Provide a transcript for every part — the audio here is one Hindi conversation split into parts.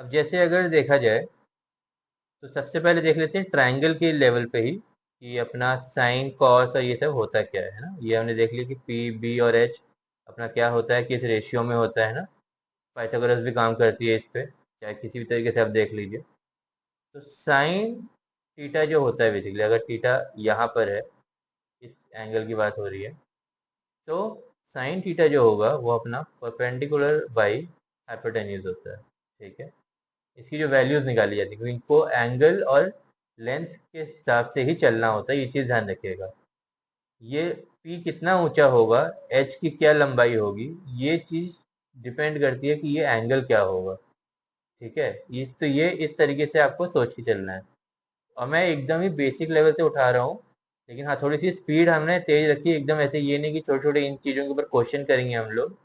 अब जैसे अगर देखा जाए तो सबसे पहले देख लेते हैं ट्रायंगल के लेवल पे ही कि अपना साइन कॉस और ये सब होता क्या है ना। ये हमने देख लिया कि पी बी और एच अपना क्या होता है, किस रेशियो में होता है ना। पाइथागोरस भी काम करती है इस पे, चाहे किसी भी तरीके से आप देख लीजिए। तो साइन थीटा जो होता है बेसिकली, अगर थीटा यहाँ पर है, इस एंगल की बात हो रही है, तो साइन थीटा जो होगा वो अपना परपेंडिकुलर बाई हाइपोटेन्यूज होता है। ठीक है, इसकी जो वैल्यूज निकाली जाती है, क्योंकि इनको एंगल और लेंथ के हिसाब से ही चलना होता है, ये चीज ध्यान रखिएगा। ये P कितना ऊंचा होगा, H की क्या लंबाई होगी, ये चीज डिपेंड करती है कि ये एंगल क्या होगा। ठीक है, ये इस तरीके से आपको सोच के चलना है। और मैं एकदम ही बेसिक लेवल से उठा रहा हूँ, लेकिन हाँ थोड़ी सी स्पीड हमने तेज रखी है। एकदम ऐसे ये नहीं कि छोटे छोटे इन चीज़ों के ऊपर क्वेश्चन करेंगे हम लोग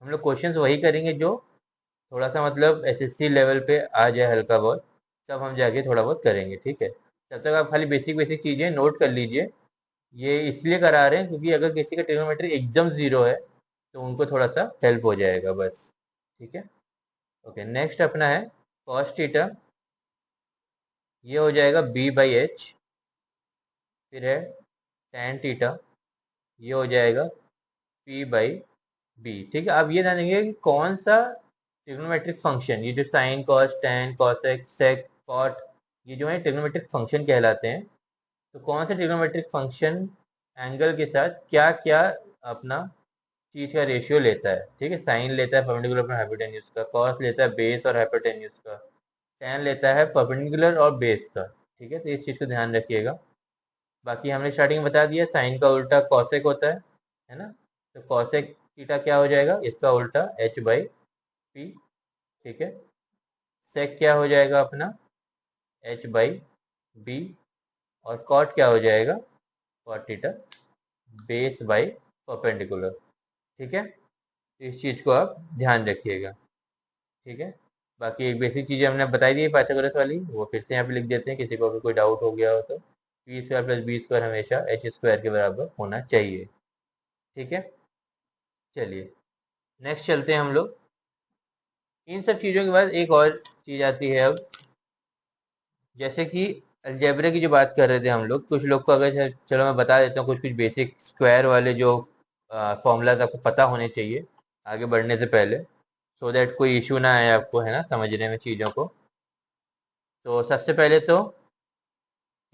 क्वेश्चंस वही करेंगे जो थोड़ा सा मतलब एसएससी लेवल पे आ जाए हल्का बहुत, तब हम जाके थोड़ा बहुत करेंगे। ठीक है, तब तक आप खाली बेसिक बेसिक चीज़ें नोट कर लीजिए। ये इसलिए करा रहे हैं क्योंकि अगर किसी का ट्रिग्नोमेट्री एकदम जीरो है तो उनको थोड़ा सा हेल्प हो जाएगा बस। ठीक है, ओके। नेक्स्ट अपना है कॉस थीटा, ये हो जाएगा बी बाई एच। फिर है टैन थीटा, ये हो जाएगा पी बाई बी। ठीक है, अब ये जानेंगे कि कौन सा ट्रिग्नोमेट्रिक फंक्शन, ये जो sine cos tan cosec sec cot, ये जो है ट्रिग्नोमेट्रिक फंक्शन कहलाते हैं। तो कौन सा ट्रिग्नोमेट्रिक फंक्शन एंगल के साथ क्या क्या अपना चीज का रेशियो लेता है। ठीक है, साइन लेता है परपेंडिकुलर अपना हाइपोटेन्यूज का, कॉस लेता है बेस और हाइपोटेन्यूज का, टैन लेता है परपेंडिकुलर और बेस का। ठीक है, तो इस चीज को ध्यान रखिएगा। बाकी हमने स्टार्टिंग में बता दिया साइन का उल्टा कॉसेक होता है ना। तो कॉसेक थीटा क्या हो जाएगा, इसका उल्टा एच बाई पी। ठीक है, सेक क्या हो जाएगा अपना एच बाई बी। और कॉट क्या हो जाएगा, cot theta base by perpendicular. ठीक है, तो इस चीज को आप ध्यान रखिएगा। ठीक है, बाकी एक बेसिक चीज़ हमने बताई दी है पाइथागोरस वाली, वो फिर से यहाँ पे लिख देते हैं किसी को अगर कोई डाउट हो गया हो तो। P square plus B square हमेशा एच स्क्वायर के बराबर होना चाहिए। ठीक है, चलिए नेक्स्ट चलते हैं हम लोग। इन सब चीज़ों के बाद एक और चीज़ आती है अब, जैसे कि अलजेब्रे की जो बात कर रहे थे हम लोग, कुछ लोग को अगर चलो मैं बता देता हूँ कुछ कुछ बेसिक स्क्वायर वाले जो फॉर्मूलाज आपको पता होने चाहिए आगे बढ़ने से पहले, सो दैट कोई इशू ना आए आपको, है ना, समझने में चीज़ों को। तो सबसे पहले तो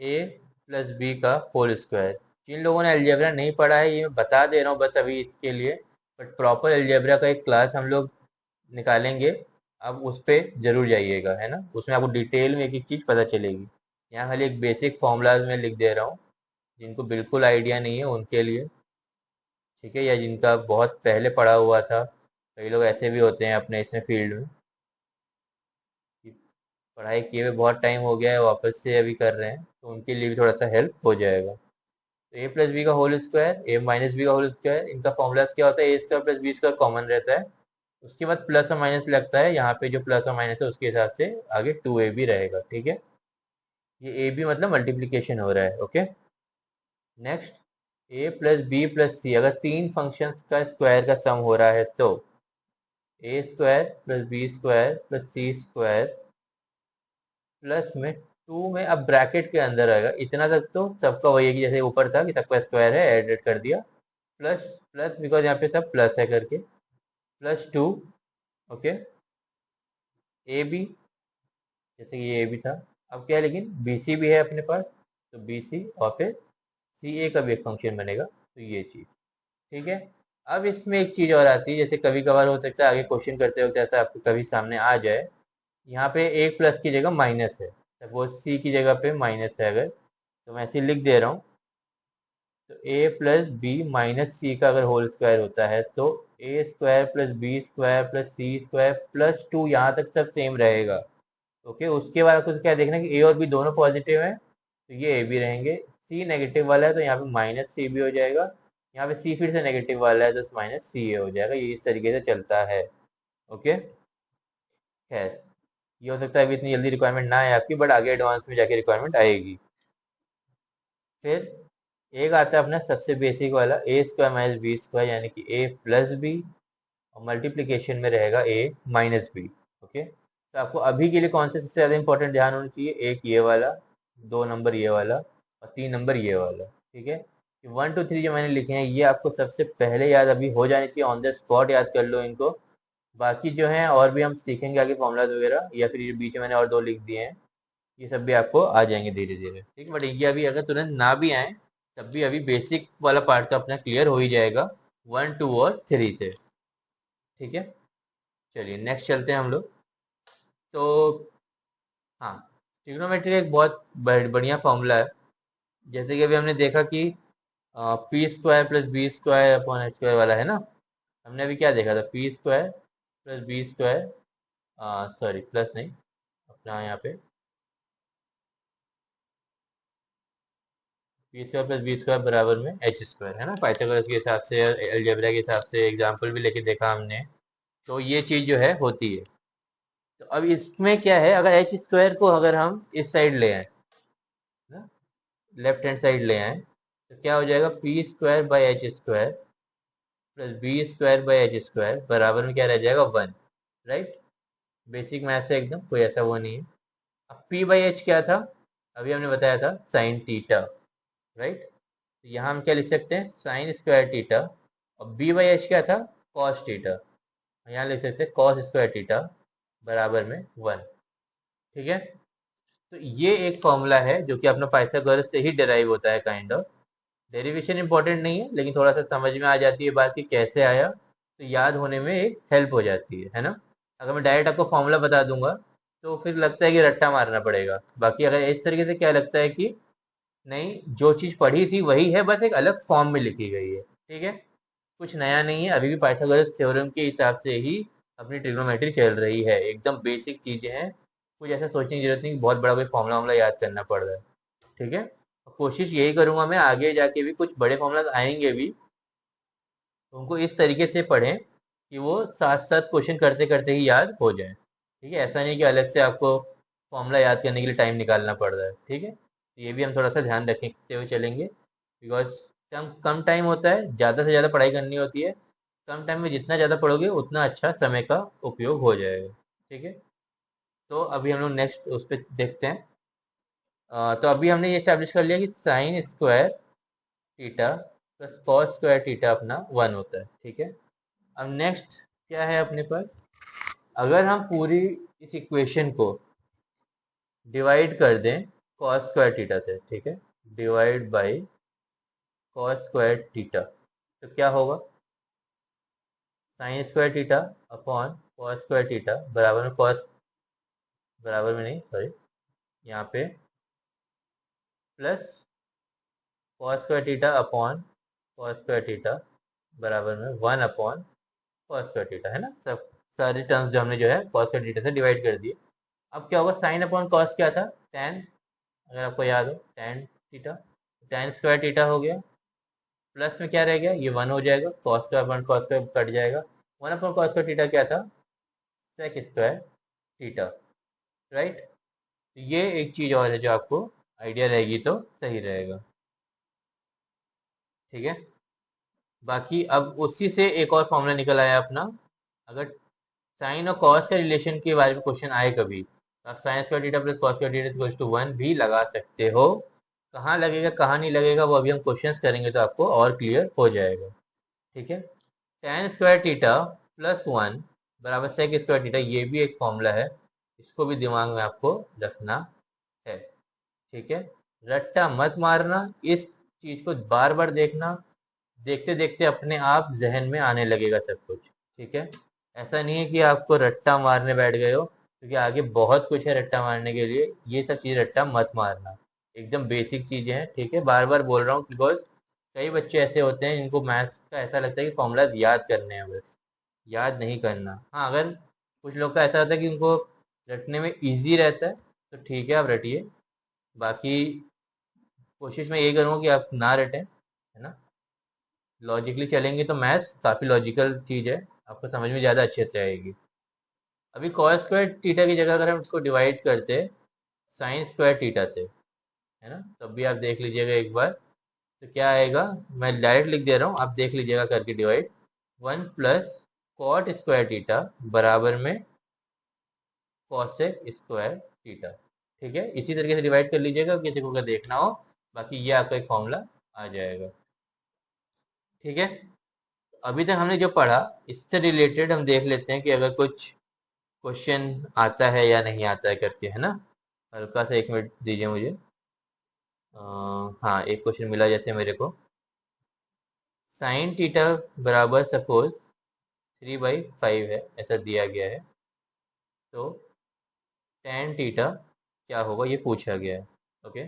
ए प्लस बी का होल स्क्वायर। जिन लोगों ने अलजेब्रा नहीं पढ़ा है, ये मैं बता दे रहा हूँ बस अभी इसके लिए, बट प्रॉपर अलजेब्रा का एक क्लास हम लोग निकालेंगे, आप उस पर जरूर जाइएगा, है ना। उसमें आपको डिटेल में एक एक चीज़ पता चलेगी। यहाँ खाली एक बेसिक फॉर्मूलाज में लिख दे रहा हूँ, जिनको बिल्कुल आइडिया नहीं है उनके लिए। ठीक है, या जिनका बहुत पहले पढ़ा हुआ था, कई लोग ऐसे भी होते हैं अपने इसमें फील्ड में कि पढ़ाई किए हुए बहुत टाइम हो गया है, वापस से अभी कर रहे हैं, तो उनके लिए भी थोड़ा सा हेल्प हो जाएगा। तो ए प्लस बी का whole square, A minus B का होल स्क्वायर, इनका फॉर्मूला क्या होता है, A square plus B square common रहता है, उसके बाद प्लस और माइनस लगता है, यहाँ पे जो प्लस और माइनस है उसके हिसाब से आगे टू ए बी रहेगा। ठीक है, ये ए बी मतलब मल्टीप्लीकेशन हो रहा है। ओके, नेक्स्ट ए प्लस बी प्लस सी, अगर तीन फंक्शंस का स्क्वायर का सम हो रहा है तो A square plus B square plus C square plus में टू में, अब ब्रैकेट के अंदर आएगा, इतना तक तो सबका वही है कि जैसे ऊपर था कि सबका स्क्वायर है, एडेड कर दिया, प्लस प्लस बिकॉज यहाँ पे सब प्लस है करके, plus two. Okay, A B, जैसे कि ये ए बी था, अब क्या है लेकिन बी सी भी है अपने पास, तो बी सी और फिर सी ए का भी एक फंक्शन बनेगा, तो ये चीज़। ठीक है, अब इसमें एक चीज़ और आती है, जैसे कभी कभार हो सकता है आगे क्वेश्चन करते वक्त ऐसा आपको कभी सामने आ जाए, यहाँ पे एक प्लस की जगह माइनस है, सपोज सी की जगह पे माइनस है अगर, तो मैं ऐसे लिख दे रहा हूँ। तो A plus B minus C का अगर होल स्क्वायर होता है तो A square plus B square plus C square plus two, यहाँ तक सब सेम रहेगा। ओके, उसके बाद आपको क्या देखना है कि ए और बी दोनों पॉजिटिव हैं, तो ये ए भी रहेंगे। सी नेगेटिव वाला है तो यहाँ पे माइनस सी भी हो जाएगा, यहाँ पे सी फिर से नेगेटिव वाला है तो माइनस सी ए हो जाएगा। ये इस तरीके से चलता है। ओके, खैर ये हो सकता है अभी इतनी जल्दी रिक्वायरमेंट ना आए आपकी, बट आगे एडवांस में जाके रिक्वायरमेंट आएगी। फिर एक आता है अपना सबसे बेसिक वाला ए स्क्वायर माइनस बी स्क्वायर, यानी कि ए प्लस बी और मल्टीप्लीकेशन में रहेगा ए माइनस बी। ओके, तो आपको अभी के लिए कौन से सबसे ज़्यादा इंपॉर्टेंट ध्यान होना चाहिए, एक ये वाला, 2 नंबर ये वाला और 3 नंबर ये वाला, ठीक है। 1 2 3 जो मैंने लिखे हैं ये आपको सबसे पहले याद अभी हो जानी चाहिए, ऑन द स्पॉट याद कर लो इनको। बाकी जो है और भी हम सीखेंगे आगे फॉर्मूलाज वगैरह, या फिर ये बीच में मैंने और 2 लिख दिए हैं, ये सब भी आपको आ जाएंगे धीरे धीरे, ठीक है। बट ये अभी अगर तुरंत ना भी आए तब भी अभी बेसिक वाला पार्ट तो अपना क्लियर हो ही जाएगा 1 2 और 3 से, ठीक है। चलिए नेक्स्ट चलते हैं हम लोग। तो हाँ, ट्रिग्नोमेट्री एक बहुत बढ़िया फॉर्मूला है। जैसे कि अभी हमने देखा कि P square plus B square upon H square वाला है ना। हमने अभी क्या देखा था, P square plus B square, sorry plus नहीं, अपना यहाँ पे P square plus B square बराबर में एच स्क्वायर है ना, पाइथागोरस के हिसाब से, अलजेब्रा के हिसाब से एग्जाम्पल भी लेके देखा हमने। तो ये चीज़ जो है होती है। तो अब इसमें क्या है, अगर एच स्क्वायर को अगर हम इस साइड ले आए ना, लेफ्ट हैंड साइड ले आए, तो क्या हो जाएगा, P square by H square plus B square by H square बराबर में क्या रह जाएगा, 1, राइट। बेसिक मैथ है एकदम, कोई ऐसा वो नहीं है। अब पी बाई एच क्या था, अभी हमने बताया था साइन टीटा, राइट। तो यहाँ हम क्या लिख सकते हैं, साइन स्क्वायर टीटा, और बी बाई एच क्या था, कॉस टीटा, यहाँ लिख सकते हैं कॉस स्क्वायर टीटा बराबर में 1, ठीक है। तो ये एक फॉर्मूला है जो कि अपना पाइथागोरस से ही डिराइव होता है, काइंड ऑफ। डेरिवेशन इंपॉर्टेंट नहीं है, लेकिन थोड़ा सा समझ में आ जाती है बात कि कैसे आया, तो याद होने में एक हेल्प हो जाती है ना। अगर मैं डायरेक्ट आपको फॉर्मूला बता दूंगा तो फिर लगता है कि रट्टा मारना पड़ेगा। बाकी अगर इस तरीके से क्या लगता है कि नहीं, जो चीज़ पढ़ी थी वही है, बस एक अलग फॉर्म में लिखी गई है, ठीक है। कुछ नया नहीं है, अभी भी पाइथागोरस थ्योरम के हिसाब से ही अपनी ट्रिग्नोमेट्री चल रही है, एकदम बेसिक चीजें हैं। कुछ ऐसा सोचने की जरूरत नहीं कि बहुत बड़ा कोई फॉर्मूला वार्मूला याद करना पड़ रहा है, ठीक है। कोशिश यही करूंगा मैं आगे जाके भी, कुछ बड़े फॉर्मूला आएंगे भी तो उनको इस तरीके से पढ़ें कि वो साथ साथ क्वेश्चन करते करते ही याद हो जाए, ठीक है। ऐसा नहीं कि अलग से आपको फॉर्मूला याद करने के लिए टाइम निकालना पड़ रहा है, ठीक है। तो ये भी हम थोड़ा सा ध्यान रखते हुए चलेंगे, बिकॉज कम कम टाइम होता है, ज़्यादा से ज़्यादा पढ़ाई करनी होती है। कम टाइम में जितना ज़्यादा पढ़ोगे उतना अच्छा समय का उपयोग हो जाएगा, ठीक है। तो अभी हम लोग नेक्स्ट उस पर देखते हैं। तो अभी हमने ये स्टैब्लिश कर लिया कि sine square theta plus cos square theta अपना 1 होता है, ठीक है। अब नेक्स्ट क्या है अपने पास, अगर हम पूरी इस इक्वेशन को डिवाइड कर दें कॉस स्क्वायर टीटा से, ठीक है, divide by cos square theta, तो क्या होगा, sine square theta upon cos square theta बराबर में कॉस, बराबर में नहीं सॉरी, यहाँ पे plus cos square theta upon cos square theta बराबर में 1 अपॉन कॉस स्क्वायर टीटा, है ना। सब सारी टर्म्स जो हमने जो है कॉस स्क्वायर टीटा से डिवाइड कर दिए। अब क्या होगा, साइन अपॉन कॉस क्या था, टेन, अगर आपको याद हो tan theta, ten square theta हो गया, प्लस में क्या रह गया, ये 1 हो जाएगा, cos square upon cos square cut जाएगा, 1 अपॉन कॉस स्क्वायर टीटा क्या था, सेक स्क्वायर टीटा, राइट। तो ये एक चीज और है जो आपको आइडिया रहेगी तो सही रहेगा, ठीक है। बाकी अब उसी से एक और फॉर्मूला निकल आया अपना, अगर साइन और कॉस के रिलेशन के बारे में क्वेश्चन आए कभी, तो आप sine square theta plus cos square theta equals to 1 भी लगा सकते हो। कहाँ लगेगा कहाँ नहीं लगेगा वो अभी हम क्वेश्चंस करेंगे तो आपको और क्लियर हो जाएगा, ठीक है। tan स्क्वायर थीटा प्लस 1 बराबर सेक स्क्वायर थीटा, ये भी एक फॉर्मूला है, इसको भी दिमाग में आपको रखना है, ठीक है। रट्टा मत मारना, इस चीज को बार बार देखना, देखते देखते अपने आप जहन में आने लगेगा सब कुछ, ठीक है। ऐसा नहीं है कि आपको रट्टा मारने बैठ गए हो, क्योंकि आगे बहुत कुछ है रट्टा मारने के लिए, ये सब चीज रट्टा मत मारना, एकदम बेसिक चीजें हैं, ठीक है। बार बार बोल रहा हूँ बिकॉज कई बच्चे ऐसे होते हैं जिनको मैथ्स का ऐसा लगता है कि फॉर्मूला याद करने हैं, बस याद नहीं करना। हाँ, अगर कुछ लोग का ऐसा होता है कि उनको रटने में ईजी रहता है तो ठीक है आप रटिए, बाकी कोशिश मैं यही करूँगा कि आप ना रटें, है ना। लॉजिकली चलेंगे तो मैथ्स काफ़ी लॉजिकल चीज़ है, आपको समझ में ज़्यादा अच्छे से आएगी। अभी कॉस स्क्वायर टीटा की जगह अगर हम इसको डिवाइड करते साइन स्क्वायर टीटा से, है ना, तब भी आप देख लीजिएगा एक बार, तो क्या आएगा, मैं डायरेक्ट लिख दे रहा हूँ, आप देख लीजिएगा करके divide, 1 plus cot square theta बराबर में कॉसेक स्क्वायर थीटा। ठीक है, इसी तरीके से डिवाइड कर लीजिएगा किसी को अगर देखना हो, बाकी ये आपका एक फॉर्मूला आ जाएगा। ठीक है, अभी तक हमने जो पढ़ा इससे रिलेटेड हम देख लेते हैं कि अगर कुछ क्वेश्चन आता है या नहीं आता है करके, है ना। हल्का सा 1 मिनट दीजिए मुझे। हाँ, एक क्वेश्चन मिला जैसे मेरे को, साइन थीटा बराबर सपोज 3/5 है, ऐसा दिया गया है, तो tan थीटा क्या होगा ये पूछा गया है। ओके,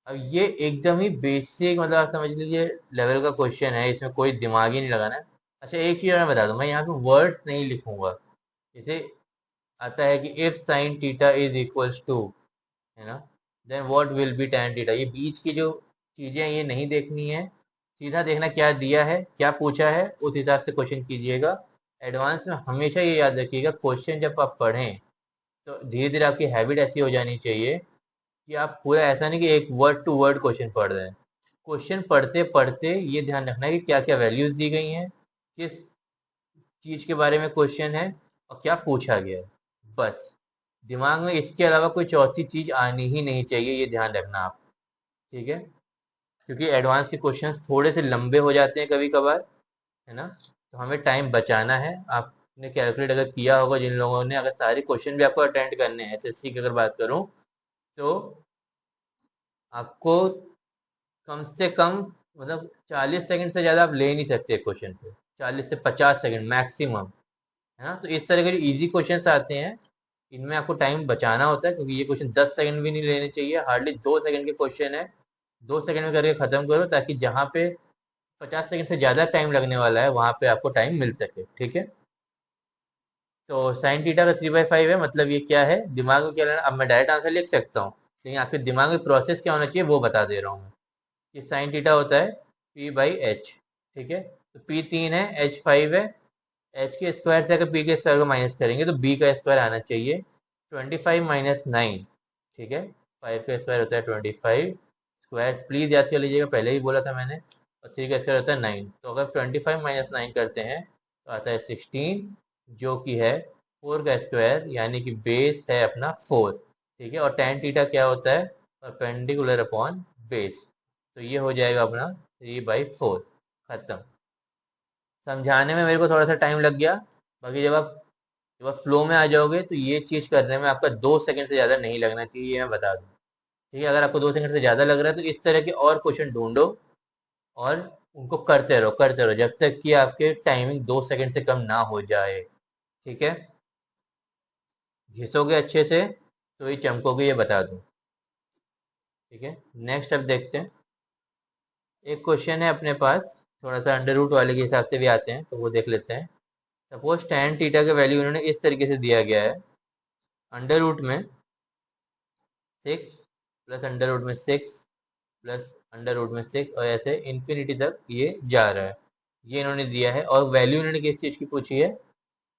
अब ये एकदम ही बेसिक, मतलब आप समझ लीजिए लेवल का क्वेश्चन है, इसमें कोई दिमाग ही नहीं लगाना है। अच्छा, एक चीज मैं बता दूं, मैं यहाँ पे वर्ड्स नहीं लिखूंगा। जैसे आता है कि if sine theta is equals to, है ना, then what will be tan theta, ये बीच की जो चीजें हैं ये नहीं देखनी है, सीधा देखना क्या दिया है क्या पूछा है, उस हिसाब से क्वेश्चन कीजिएगा। एडवांस में हमेशा ये याद रखिएगा, क्वेश्चन जब आप पढ़ें तो धीरे धीरे आपकी हैबिट ऐसी हो जानी चाहिए कि आप पूरा, ऐसा नहीं कि एक वर्ड टू वर्ड क्वेश्चन पढ़ रहे हैं। क्वेश्चन पढ़ते पढ़ते ये ध्यान रखना है कि क्या क्या वैल्यूज दी गई हैं, किस चीज के बारे में क्वेश्चन है, और क्या पूछा गया है। बस दिमाग में इसके अलावा कोई चौथी चीज आनी ही नहीं चाहिए, ये ध्यान रखना आप। ठीक है, क्योंकि एडवांस के क्वेश्चंस थोड़े से लंबे हो जाते हैं कभी कभार, है ना, तो हमें टाइम बचाना है। आपने कैलकुलेट अगर किया होगा, जिन लोगों ने, अगर सारे क्वेश्चन भी आपको अटेंड करने हैं, एसएससी की अगर बात करूं, तो आपको कम से कम, मतलब 40 सेकंड से ज़्यादा आप ले नहीं सकते क्वेश्चन पे, 40 से 50 सेकंड मैक्सिमम, है ना। तो इस तरह के जो इजी क्वेश्चंस आते हैं, इनमें आपको टाइम बचाना होता है, क्योंकि ये क्वेश्चन 10 सेकंड भी नहीं लेने चाहिए, हार्डली 2 सेकंड के क्वेश्चन है, 2 सेकंड में करके खत्म करो, ताकि जहाँ पे 50 सेकंड से ज़्यादा टाइम लगने वाला है वहाँ पे आपको टाइम मिल सके। ठीक है, तो साइन थीटा का 3/5 है, मतलब ये क्या है, दिमाग में क्या लेना, अब मैं डायरेक्ट आंसर लिख सकता हूँ, लेकिन आपके दिमाग में प्रोसेस क्या होना चाहिए वो बता दे रहा हूँ मैं। ये साइन थीटा होता है p/h। ठीक है, तो p 3 है, h 5 है, h के स्क्वायर से अगर p के स्क्वायर को माइनस करेंगे तो b का स्क्वायर आना चाहिए 25 - 9। ठीक है, 5 का स्क्वायर होता है 25, स्क्वायर प्लीज याद कर लीजिएगा, पहले ही बोला था मैंने, और 3 का स्क्वायर होता है 9, तो अगर 25 - 9 करते हैं तो आता है 16, जो कि है 4 का स्क्वायर, यानी कि बेस है अपना 4। ठीक है, और tan थीटा क्या होता है, परपेंडिकुलर अपॉन बेस, तो ये हो जाएगा अपना 3/4। खत्म। समझाने में मेरे को थोड़ा सा टाइम लग गया, बाकी जब आप फ्लो में आ जाओगे तो ये चीज़ करने में आपका 2 सेकंड से ज़्यादा नहीं लगना चाहिए, ये मैं बता दूँ। ठीक है, अगर आपको 2 सेकंड से ज़्यादा लग रहा है तो इस तरह के और क्वेश्चन ढूंढो, और उनको करते रहो जब तक कि आपके टाइमिंग 2 सेकंड से कम ना हो जाए। ठीक है, घिसोगे अच्छे से तो ही चमकोगे, ये बता दूँ। ठीक है, नेक्स्ट अब देखते हैं, एक क्वेश्चन है अपने पास, थोड़ा सा अंडर रूट वाले के हिसाब से भी आते हैं, तो वो देख लेते हैं। सपोज tan थीटा का वैल्यू उन्होंने इस तरीके से दिया गया है, अंडर रूट में 6 प्लस अंडर रूट में 6 प्लस अंडर रूट में 6, और ऐसे इन्फिनिटी तक ये जा रहा है, ये इन्होंने दिया है, और वैल्यू इन्होंने किस चीज़ की पूछी है,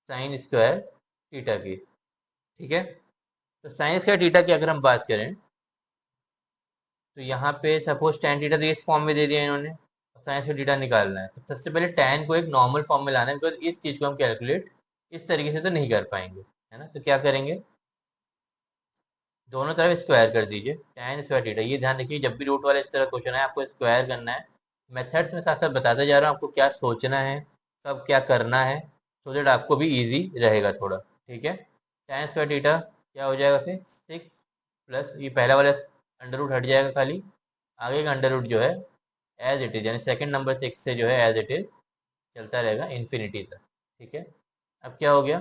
साइन स्क्वायर थीटा की। ठीक है, तो साइन स्क्वायर थीटा की अगर हम बात करें, तो यहाँ पे सपोज tan थीटा तो इस फॉर्म में दे दिया इन्होंने, साइन स्क्वायर थीटा निकालना है, तो सबसे पहले tan को एक नॉर्मल फॉर्म में लाना है, बिकॉज इस चीज़ को हम कैलकुलेट इस तरीके से तो नहीं कर पाएंगे, है ना। तो क्या करेंगे, दोनों तरफ स्क्वायर कर दीजिए, tan स्क्वायर थीटा, ये ध्यान रखिए जब भी रूट वाला इस तरह क्वेश्चन है आपको स्क्वायर करना है। मेथड्स में साथ साथ बताते जा रहा हूँ आपको क्या सोचना है, कब क्या करना है, सो दैट आपको भी इजी रहेगा थोड़ा। ठीक है, tan स्क्वायर थीटा क्या हो जाएगा फिर, 6 प्लस ये पहला वाला अंडर रूट हट जाएगा, खाली आगे का अंडर रूट जो है एज इट इज, यानी सेकंड नंबर 6 से जो है एज इट इज चलता रहेगा इन्फिनिटी तक। ठीक है, अब क्या हो गया,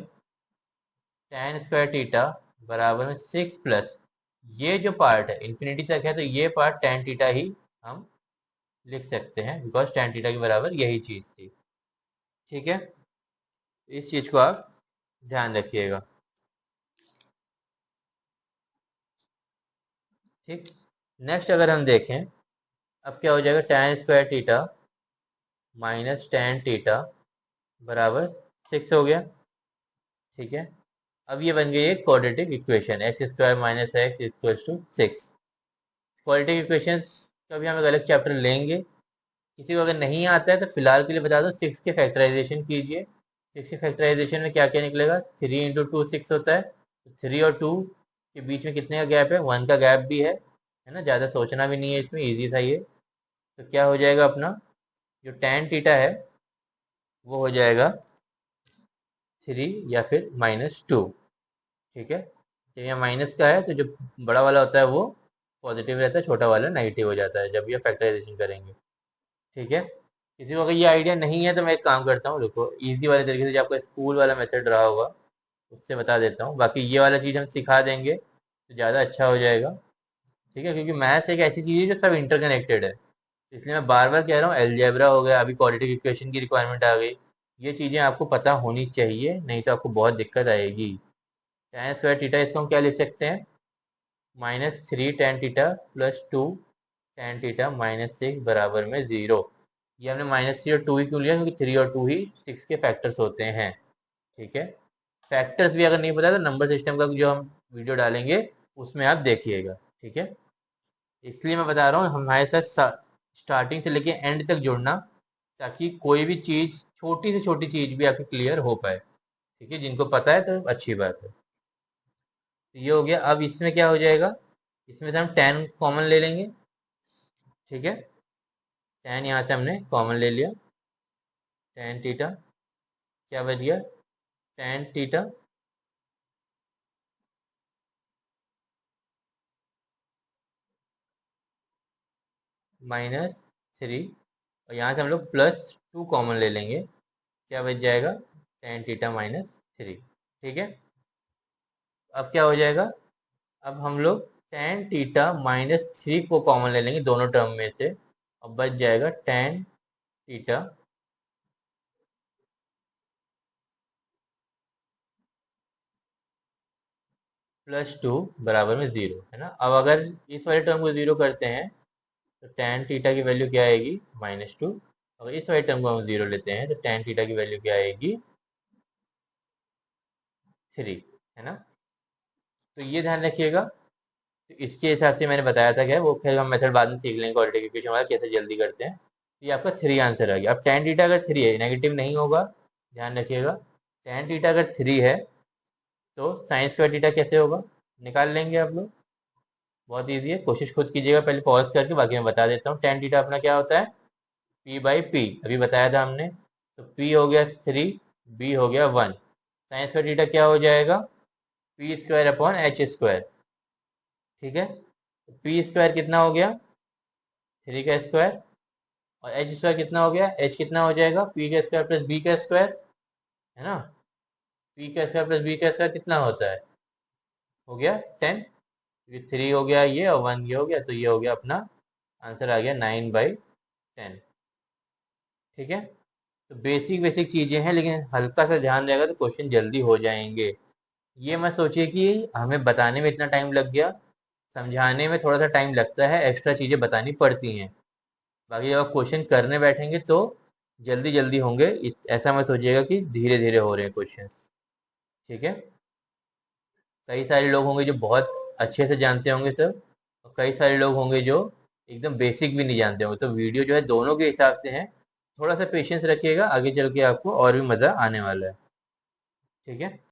tan स्क्वायर थीटा बराबर में 6 प्लस ये जो पार्ट है इन्फिनिटी तक है, तो ये पार्ट tan थीटा ही हम लिख सकते हैं, बिकॉज tan थीटा के बराबर यही चीज थी। ठीक है, इस चीज को आप ध्यान रखिएगा। ठीक, नेक्स्ट अगर हम देखें, अब क्या हो जाएगा, tan square theta minus tan theta बराबर 6 हो गया। ठीक है, अब ये बन गई एक quadratic equation, X square minus X equal to 6। Quadratic equation का भी हम एक अलग चैप्टर लेंगे, किसी को अगर नहीं आता है तो फिलहाल के लिए बता दो, 6 के फैक्टराइजेशन कीजिए, 6 की फैक्टराइजेशन में क्या क्या निकलेगा, 3 इंटू 2 6 होता है, तो 3 और 2 के बीच में कितने का गैप है, 1 का गैप भी है ना, ज़्यादा सोचना भी नहीं है इसमें, इजी था ये। तो क्या हो जाएगा अपना जो tan थीटा है वो हो जाएगा 3 या फिर -2। ठीक है, तो यहाँ माइनस का है तो जो बड़ा वाला होता है वो पॉजिटिव रहता है, छोटा वाला नेगेटिव हो जाता है जब ये फैक्टराइजेशन करेंगे। ठीक है, किसी को अगर ये आइडिया नहीं है तो मैं एक काम करता हूँ, देखो इजी वाले तरीके से जो आपका स्कूल वाला मेथड रहा होगा उससे बता देता हूँ, बाकी ये वाला चीज़ हम सिखा देंगे तो ज़्यादा अच्छा हो जाएगा। ठीक है, क्योंकि मैथ्स एक ऐसी चीज़ है जो सब इंटरकनेक्टेड है, इसलिए मैं बार बार कह रहा हूँ, अलजेब्रा हो गया, अभी क्वाड्रेटिक इक्वेशन की रिक्वायरमेंट आ गई, ये चीज़ें आपको पता होनी चाहिए, नहीं तो आपको बहुत दिक्कत आएगी। tan स्क्वायर थीटा इसको हम क्या लिख सकते हैं, -3 tan थीटा +2 tan थीटा -6 बराबर में 0। ये हमने -3 और 2 ही क्यों लिया, क्योंकि 3 और 2 ही 6 के फैक्टर्स होते हैं। ठीक है, फैक्टर्स भी अगर नहीं पता तो नंबर सिस्टम का जो हम वीडियो डालेंगे उसमें आप देखिएगा। ठीक है, इसलिए मैं बता रहा हूँ हमारे साथ स्टार्टिंग से लेके एंड तक जुड़ना, ताकि कोई भी चीज़, छोटी से छोटी चीज़ भी आपकी क्लियर हो पाए। ठीक है, जिनको पता है तो अच्छी बात है। तो ये हो गया, अब इसमें क्या हो जाएगा, इसमें से हम tan कॉमन ले लेंगे। ठीक है, tan यहाँ से हमने कॉमन ले लिया, tan थीटा क्या बच गया, tan थीटा -3, और यहाँ से हम लोग +2 कॉमन ले लेंगे, क्या बच जाएगा, tan थीटा -3। ठीक है, अब क्या हो जाएगा, अब हम लोग tan थीटा -3 को कॉमन ले लेंगे दोनों टर्म में से, अब बच जाएगा tan थीटा +2 बराबर में 0, है ना। अब अगर इस वाले टर्म को 0 करते हैं तो tan थीटा की वैल्यू क्या आएगी, -2। अगर इस वाले टर्म को हम 0 लेते हैं तो tan थीटा की वैल्यू क्या आएगी, 3, है ना। तो ये ध्यान रखिएगा, तो इसके हिसाब से मैंने बताया था क्या, वो फिर हम मेथड बाद में सीख लेंगे क्वाड्रेटिक इक्वेशन वाला कैसे जल्दी करते हैं। तो ये आपका 3 आंसर आ गया। अब tan थीटा अगर 3 है, नेगेटिव नहीं होगा, ध्यान रखिएगा। tan थीटा अगर 3 है तो साइन स्क्वायर थीटा कैसे होगा, निकाल लेंगे आप लोग, बहुत ईजी है, कोशिश खुद कीजिएगा, पहले पॉज करके, बाकी मैं बता देता हूँ। tan थीटा अपना क्या होता है, p/p, अभी बताया था हमने। तो p हो गया 3, b हो गया 1, साइन स्क्वायर थीटा क्या हो जाएगा, p² / h²। ठीक है, तो पी स्क्वायर कितना हो गया, 3 का स्क्वायर, और एच स्क्वायर कितना हो गया, एच कितना हो जाएगा, पी का स्क्वायर प्लस बी का स्क्वायर, है ना। पी का स्क्वायर प्लस बी का स्क्वायर कितना होता है, हो गया 10, ये 3 हो गया ये, और 1 ये हो गया, तो ये हो गया अपना आंसर आ गया 9/10। ठीक है, तो बेसिक बेसिक चीज़ें हैं, लेकिन हल्का सा ध्यान रहेगा तो क्वेश्चन जल्दी हो जाएंगे। ये मत सोचिए कि हमें बताने में इतना टाइम लग गया, समझाने में थोड़ा सा टाइम लगता है, एक्स्ट्रा चीज़ें बतानी पड़ती हैं, बाकी जब आप क्वेश्चन करने बैठेंगे तो जल्दी जल्दी होंगे, ऐसा मत सोचिएगा कि धीरे धीरे हो रहे हैं क्वेश्चन। ठीक है, कई सारे लोग होंगे जो बहुत अच्छे से जानते होंगे सब, और कई सारे लोग होंगे जो एकदम बेसिक भी नहीं जानते होंगे, तो वीडियो जो है दोनों के हिसाब से है, थोड़ा सा पेशेंस रखिएगा, आगे चल के आपको और भी मज़ा आने वाला है। ठीक है।